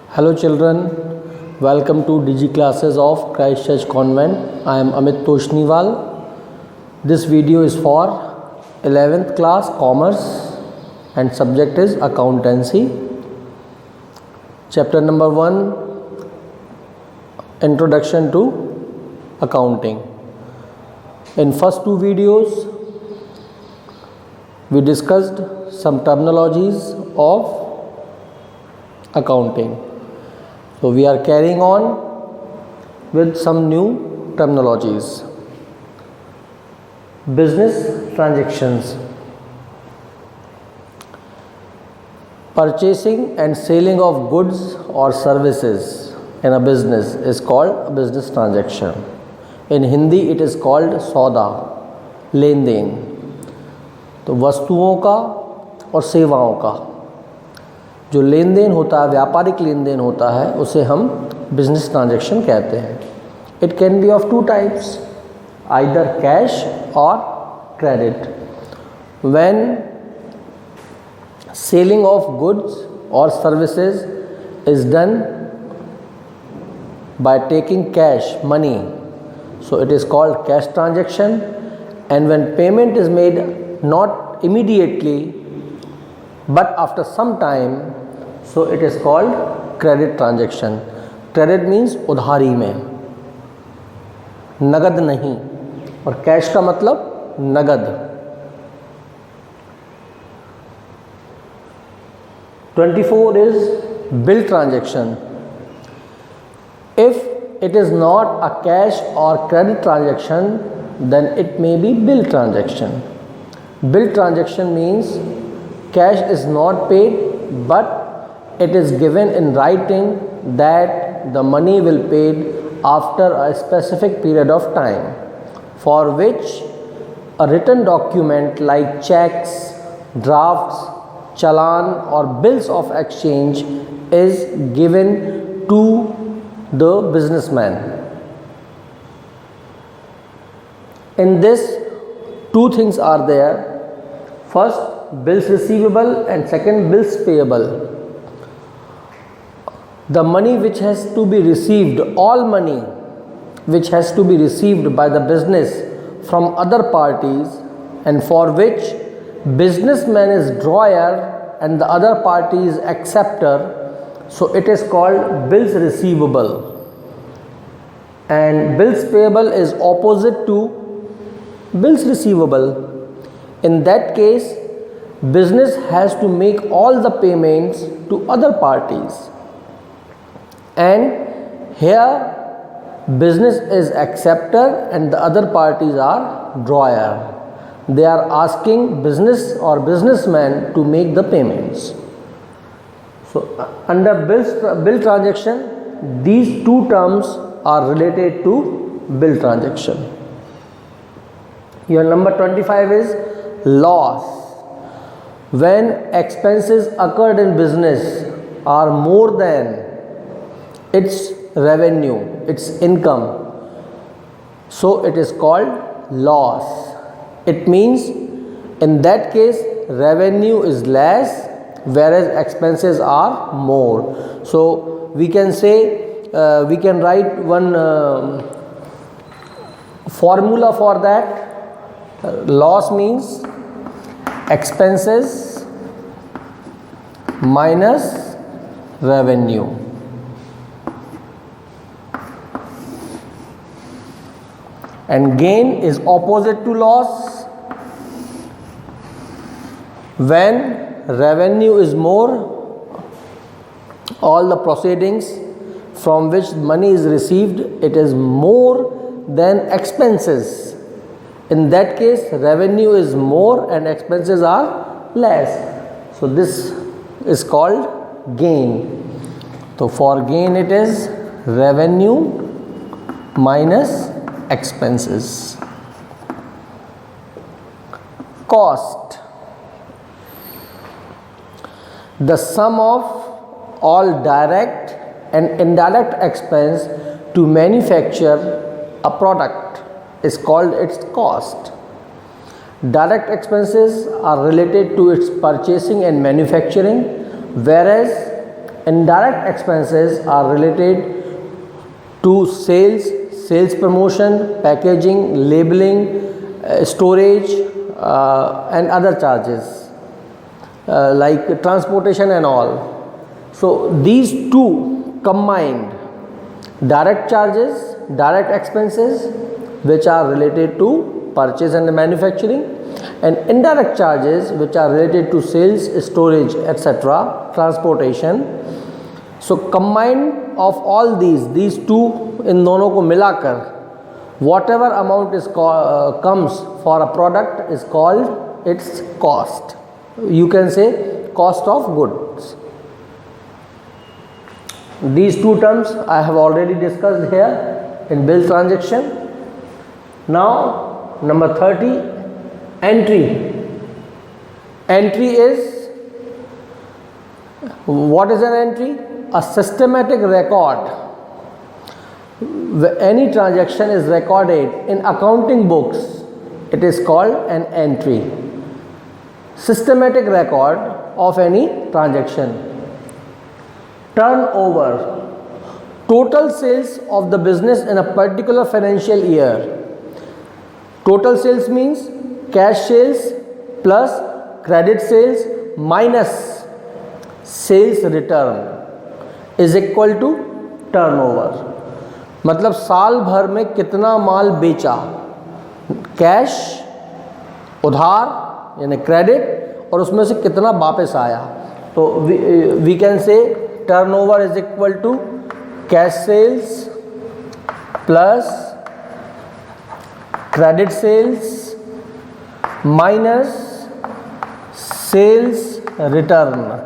Hello children, welcome to Digi classes of Christ Church Convent. I am Amit Toshniwal. This video is for 11th class Commerce and subject is Accountancy. Chapter number 1, Introduction to Accounting. In first two videos, we discussed some terminologies of accounting. So we are carrying on with some new terminologies. Business transactions. Purchasing and selling of goods or services in a business is called a business transaction. In Hindi it is called सौदा, लेन then. तो वस्तुओं का और सेवाओं का जो लेन then होता है, व्यापारिक लेन देन होता है, उसे हम बिजनेस ट्रांजैक्शन कहते हैं. It can be of two types, either cash or credit. When selling of goods और services is done by taking cash money, so it is called cash transaction. And when payment is made not immediately but after some time, so it is called credit transaction. Credit means उधारी में, नगद नहीं, और cash का मतलब नगद. 24 is bill transaction. If it is not a cash or credit transaction, then it may be bill transaction. Bill transaction means cash is not paid, but it is given in writing that the money will be paid after a specific period of time, for which a written document like checks, drafts, challan or bills of exchange is given to the businessman. In this, two things are there. First, bills receivable, and second, bills payable. The money which has to be received, all money which has to be received by the business from other parties, and for which businessman is drawer and the other party is acceptor, so it is called bills receivable. And bills payable is opposite to bills receivable. In that case, business has to make all the payments to other parties, and here business is acceptor and the other parties are drawer. They are asking business or businessman to make the payments. So under bill transaction, these two terms are related to bill transaction. Your number 25 is loss. When expenses occurred in business are more than its revenue, its income, so it is called loss. It means in that case revenue is less whereas expenses are more. So we can say, we can write one formula for that. Loss means expenses minus revenue. And gain is opposite to loss. When revenue is more, all the proceedings from which money is received, it is more than expenses. In that case, revenue is more and expenses are less. So this is called gain. So for gain it is revenue minus expenses. Cost. The sum of all direct and indirect expense to manufacture a product is called its cost. Direct expenses are related to its purchasing and manufacturing, whereas indirect expenses are related to sales promotion, packaging, labeling, storage, and other charges like transportation and all. So these two combined, direct charges, direct expenses, which are related to purchase and manufacturing, and indirect charges which are related to sales, storage, etc., transportation. So combined of all these two, इन दोनों को मिलाकर whatever amount is comes for a product is called its cost. You can say cost of goods. These two terms I have already discussed here in bill transaction. Now number 30, entry. Entry is, what is an entry? A systematic record. Any transaction is recorded in accounting books, it is called an entry. Systematic record of any transaction. Turnover, total sales of the business in a particular financial year. Total sales means cash sales plus credit sales minus sales return is equal to turnover. मतलब साल भर में कितना माल बेचा, cash, उधार यानी credit, और उसमें से कितना वापस आया. तो we can say turnover is equal to cash sales plus credit sales minus sales return.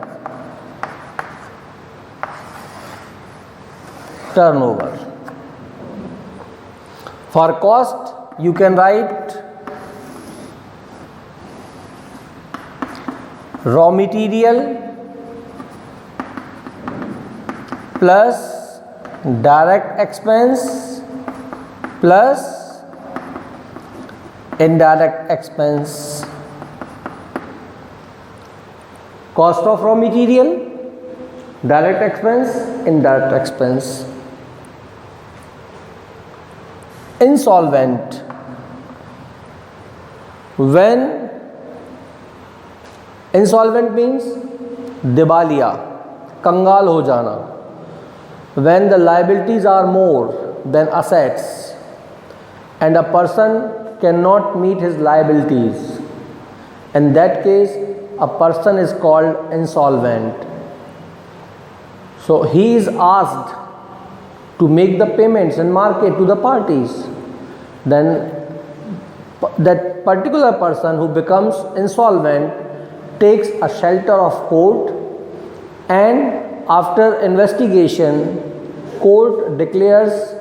Turnover. For cost, you can write raw material plus direct expense plus indirect expense. Cost of raw material, direct expense, indirect expense. Insolvent, when insolvent means दिवालिया, कंगाल हो जाना. When the liabilities are more than assets and a person cannot meet his liabilities, in that case a person is called insolvent. So he is asked to make the payments and market to the parties. Then that particular person who becomes insolvent takes a shelter of court, and after investigation court declares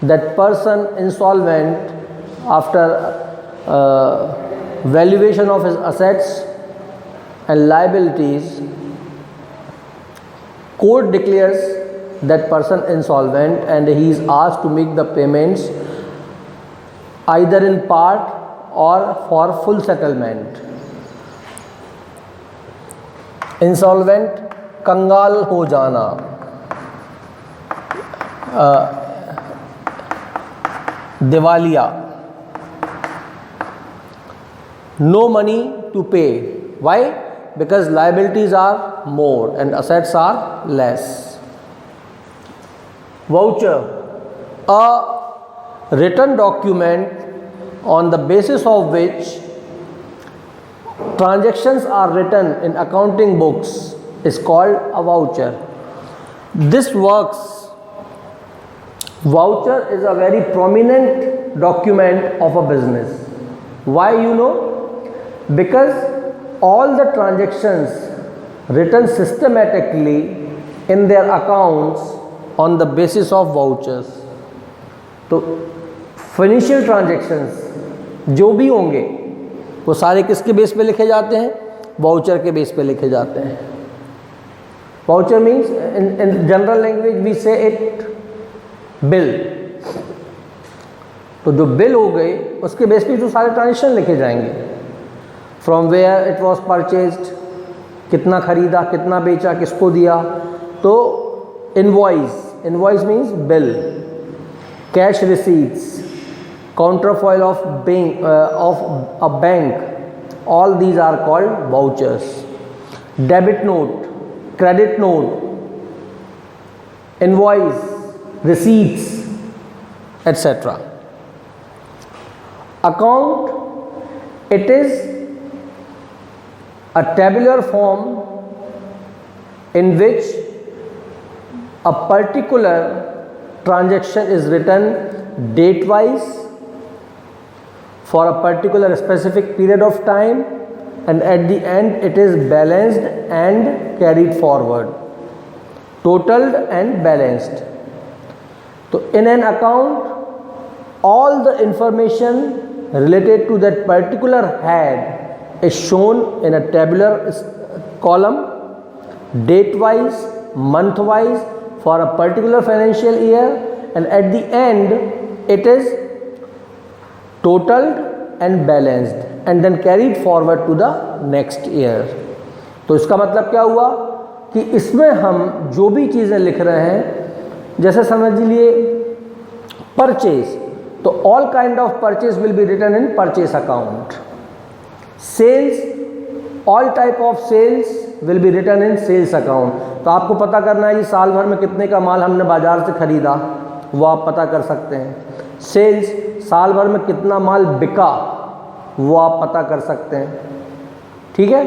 that person insolvent. After valuation of his assets and liabilities, court declares that person insolvent, and he is asked to make the payments either in part or for full settlement. Insolvent, कंगाल हो जाना, दिवालिया, no money to pay. Why? Because liabilities are more and assets are less. Voucher, a written document on the basis of which transactions are written in accounting books is called a voucher. This works. Voucher is a very prominent document of a business. Why, you know? Because all the transactions written systematically in their accounts on the basis of vouchers. तो financial transactions जो भी होंगे वो सारे किसके base पे लिखे जाते हैं? वाउचर के बेस पे लिखे जाते हैं. Voucher means in general language we say it bill. तो जो बिल हो गए उसके बेस पे जो सारे ट्रांजेक्शन लिखे जाएंगे, from where it was purchased, कितना खरीदा, कितना बेचा, किसको दिया। तो invoice means bill, cash receipts, counterfoil of a bank, all these are called vouchers. Debit note, credit note, invoice, receipts, etc. Account, it is a tabular form in which a particular transaction is written date wise for a particular specific period of time, and at the end it is balanced and carried forward, totaled and balanced. So in an account, all the information related to that particular head is shown in a tabular column, date wise, month wise, for a particular financial year, and at the end it is totaled and balanced and then carried forward to the next year. तो इसका मतलब क्या हुआ कि इसमें हम जो भी चीज़ें लिख रहे हैं, जैसे समझ लीजिए परचेज, तो all kind of purchase will be written in purchase account. Sales, all type of sales will be written in sales account. तो आपको पता करना है कि साल भर में कितने का माल हमने बाजार से खरीदा, वो आप पता कर सकते हैं. सेल्स, साल भर में कितना माल बिका, वो आप पता कर सकते हैं. ठीक है.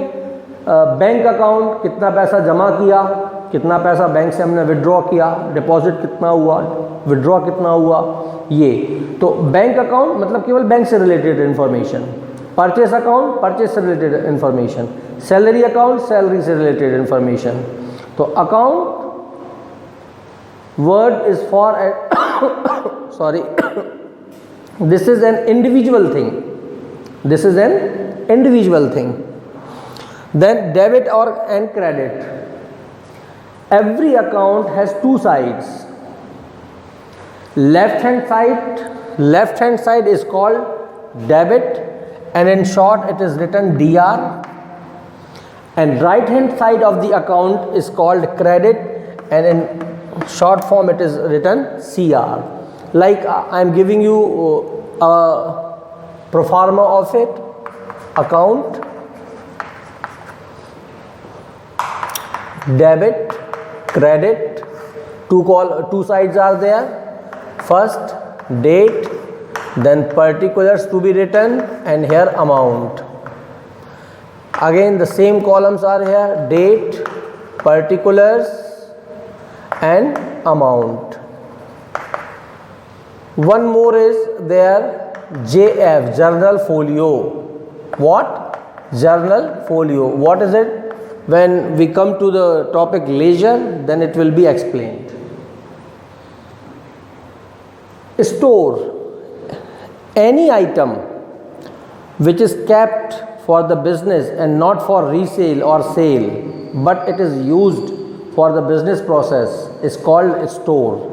बैंक अकाउंट, कितना पैसा जमा किया, कितना पैसा बैंक से हमने विड्रॉ किया, डिपॉजिट कितना हुआ, विड्रॉ कितना हुआ, ये. तो बैंक अकाउंट मतलब केवल बैंक से related information. Purchase account, purchase से related information. Salary account, salary से रिलेटेड इन्फॉर्मेशन. तो account word is for sorry this is an individual thing. This is an individual thing. Then debit or and credit. Every account has two sides. Left hand side is called debit, and in short it is written DR, and right hand side of the account is called credit, and in short form it is written CR. Like I am giving you a pro forma of it. Account, debit, credit, two sides are there. First date, then particulars to be written, and here amount. Again the same columns are here, date, particulars and amount. One more is there, JF, journal folio. What? Journal folio. What is it? When we come to the topic leisure, then it will be explained. Store, any item which is kept for the business and not for resale or sale, but it is used for the business process, is called store.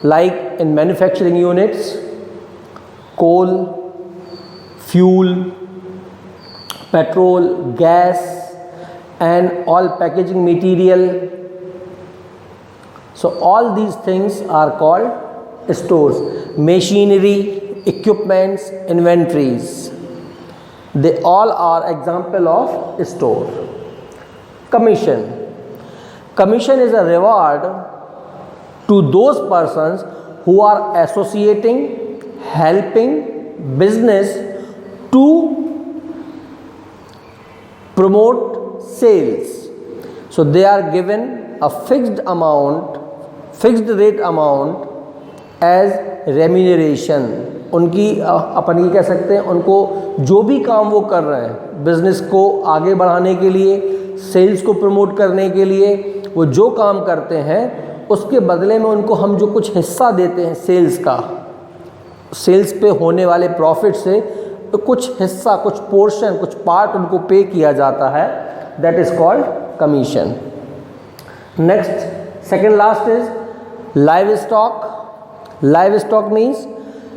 Like in manufacturing units, coal, fuel, petrol, gas, and all packaging material. So all these things are called stores. Machinery, equipments, inventories, they all are example of store. Commission. Commission is a reward to those persons who are associating, helping business to promote sales. So they are given a fixed rate amount as remuneration. उनकी अपन ये कह सकते हैं, उनको जो भी काम वो कर रहे हैं बिजनेस को आगे बढ़ाने के लिए, सेल्स को प्रमोट करने के लिए, वो जो काम करते हैं उसके बदले में उनको हम जो कुछ हिस्सा देते हैं सेल्स का, सेल्स पे होने वाले प्रॉफिट से तो कुछ हिस्सा, कुछ पोर्शन, कुछ पार्ट उनको पे किया जाता है. That is called commission. Next, second last is live stock. Live stock means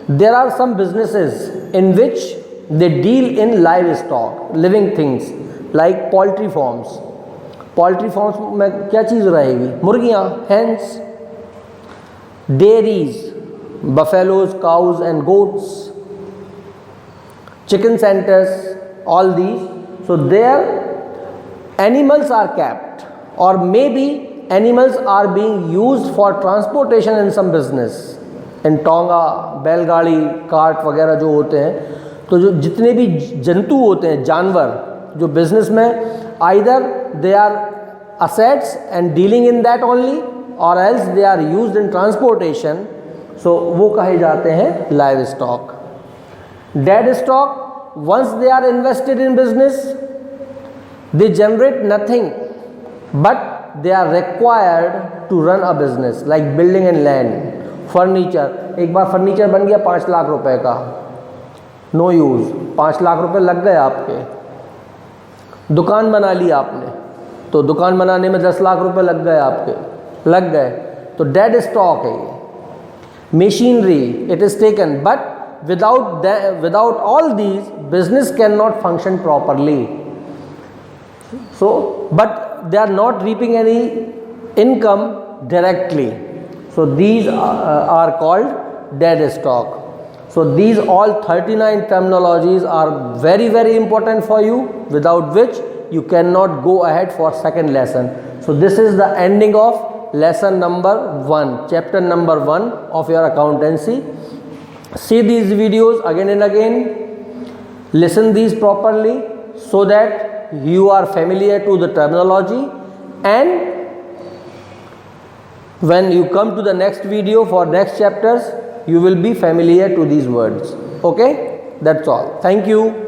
There are some businesses in which they deal in livestock, living things like poultry farms. Poultry farms में क्या चीज़ रहेगी? मुर्गियाँ, hens. Dairies, buffaloes, cows and goats. Chicken centers, all these. So there animals are kept, or maybe animals are being used for transportation in some business. In tonga, बैलगाड़ी, cart वगैरह जो होते हैं, तो जो जितने भी जंतु होते हैं, जानवर जो बिजनेस में either they are assets and dealing in that only, or else they are used in transportation, so वो कहे जाते हैं livestock. Dead stock, once they are invested in business, they generate nothing, but they are required to run a business like building and land. Furniture, एक बार furniture बन गया 5 लाख रुपए का, no use, 5 lakh रुपए लग गए आपके. दुकान बना ली आपने, तो दुकान बनाने में 10 लाख रुपए लग गए आपके, लग गए, तो डेड स्टॉक है ये. Machinery, it is taken, but without all these, business cannot function properly. So, but they are not reaping any income directly. So these are called dead stock. So these all 39 terminologies are very, very important for you, without which you cannot go ahead for second lesson. So this is the ending of lesson number 1, chapter number 1 of your accountancy. See these videos again and again, listen these properly so that you are familiar to the terminology, and when you come to the next video for next chapters, you will be familiar to these words. Okay, that's all. Thank you.